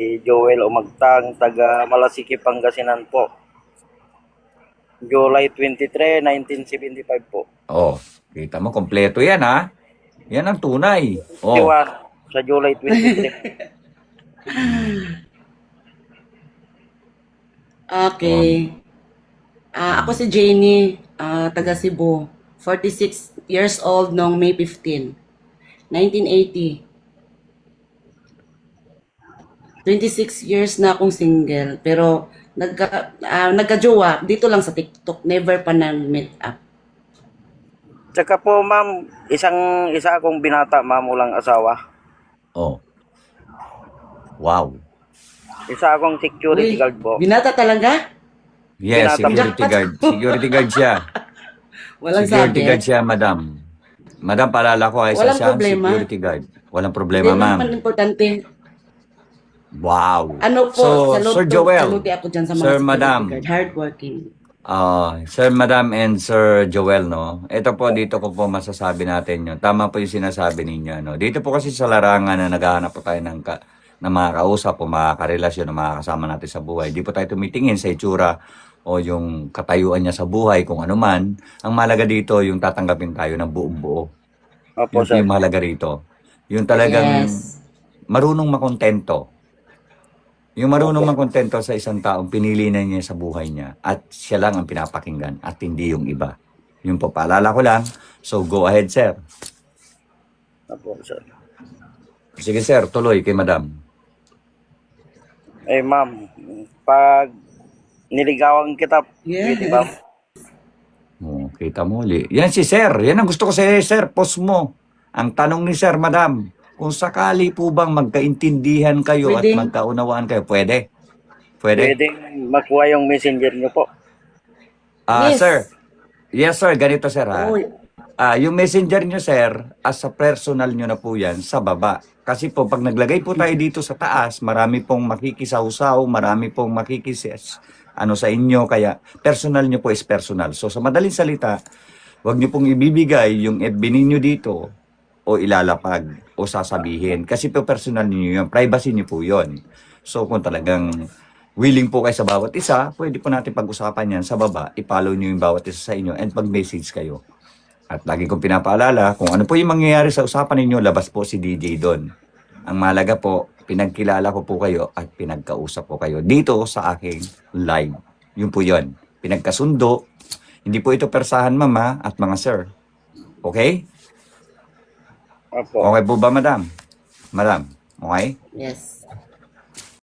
Joel Umagtang, taga Malasiki, Pangasinan po. July 23, 1975 po. Oh, kita mo, kompleto yan ha. Yan ang tunay. Oh, Iwan sa July 23. Okay. Ako si Janie, taga Cebu. 46 years old noong May 15, 1980. 26 years na akong single, pero nagka-jowa dito lang sa TikTok, never pa na-meet up. Tsaka po ma'am, isa akong binata ma'am, walang asawa. oh. Wow. Isa akong security Uy, guard po. binata talaga? Yes, Binata. security guard. Security guard siya. Walang Security sabi. guard siya, madam. Madam, paalala ko ay isa Walang siyang problema. security guard. Walang Hindi problema, ma'am. naman importante. Wow. Ano po, So, Sir Joel, saluti ako dyan sa mga Sir security Madam, guard. Hardworking. Sir Madam and Sir Joel, no? Ito po, dito ko po masasabi natin yun. Tama po yung sinasabi ninyo, no? Dito po kasi sa larangan na naghahanap po tayo ng mga kausap o mga karelasyon na mga kasama natin sa buhay. Di po tayo tumitingin sa itsura o yung katayuan niya sa buhay, kung ano man. Ang mahalaga dito, yung tatanggapin tayo ng buong buo. Opo Yun po sir. yung mahalaga rito. Yung talagang Yes. marunong makontento. Yung marunong makontento sa isang taong pinili na niya sa buhay niya at siya lang ang pinapakinggan at hindi yung iba. Yun po, paalala ko lang. So, go ahead, sir. Opo sir. Sige, sir, tuloy kay madam. Eh ma'am, pag niligawan kita, Yes. pwede ba? Oh, kita mo uli. Yan si sir. Yan ang gusto ko sa sir. Post mo. Ang tanong ni sir, madam, kung sakali po bang magkaintindihan kayo Pwede. at magkaunawaan kayo, pwede? Pwede? Pwede makuha yung messenger niyo po. Yes. Sir. Yes, sir. Ganito, sir, ha? Uy, Yung messenger nyo, sir, as a personal nyo na po yan, sa baba. Kasi po, pag naglagay po tayo dito sa taas, marami pong makikisaw-saw, marami pong sa inyo, kaya personal nyo po is personal. So, sa madaling salita, wag nyo pong ibibigay yung FB ninyo dito o ilalapag o sasabihin. Kasi po personal niyo yun, privacy niyo po yun. So, kung talagang willing po kayo sa bawat isa, pwede po natin pag-usapan yan sa baba, i-follow nyo yung bawat isa sa inyo and pag-message kayo. At lagi kong pinapaalala, kung ano po yung mangyayari sa usapan ninyo, labas po si DJ doon. Ang mahalaga po, pinagkilala ko po kayo at pinagkausap po kayo dito sa aking live. Yun po yun. Pinagkasundo. Hindi po ito persahan, mama at mga sir. Okay? Opo. Okay po ba, madam? Madam, okay? yes.